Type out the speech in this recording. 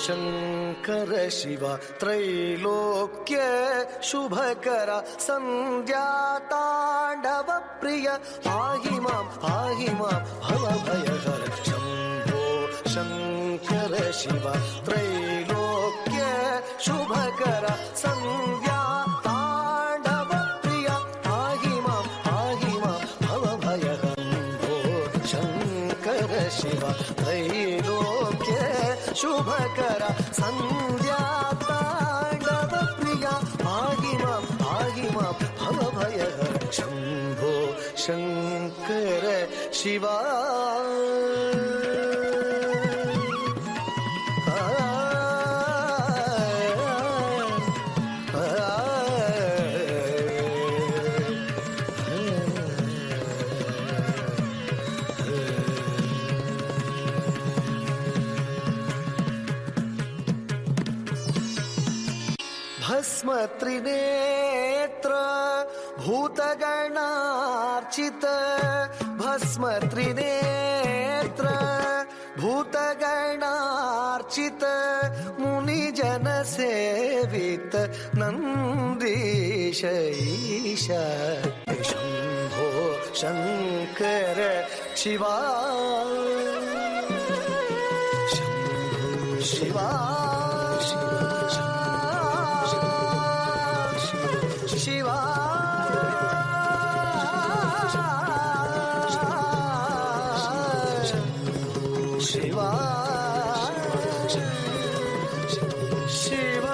ಶಂಕರ ಶಿವ ತ್ರೈಲೋಕ್ಯ ಶುಭಕರ ಸಂಧ್ಯಾ ತಾಂಡವ ಪ್ರಿಯ ಪಾಹಿ ಮಾಂ ಭವ ಭಯಹರ ಶಂಭೋ ಶಂಕರ ಶಿವ ತ್ರೈಲೋಕ್ಯ ಶುಭಕರ ಸಂಧ್ಯಾ ತಾಂಡವ ಪ್ರಿಯ ಪಾಹಿ ಮಾಂ ಭವ ಭಯಹರ ಶಂಕರ ಶಿವ ತ್ರೈಲೋಕ್ಯ ಶುಭಕರ ಸಂಧ್ಯಾ ತಾಂಡವ ಪ್ರಿಯ ಪಾಹಿ ಮಾಂ ಭವ ಭಯಹರ ಶಂಭೋ ಶಂಕರ ಶಿವ ಭಸ್ಮ ತ್ರಿನೇತ್ರ ಭೂತಗಣಾರ್ಚಿತ ಭಸ್ಮ ತ್ರಿನೇತ್ರ ಭೂತಗಣಾರ್ಚಿತ ಮುನಿಜನ ಸೇವಿತ ನಂದೀಶ ಈಶ ಶಂಭೋ ಶಂಕರ ಶಿವ ಶಿವ ಶಿವ ಶಿವ ಶಿವ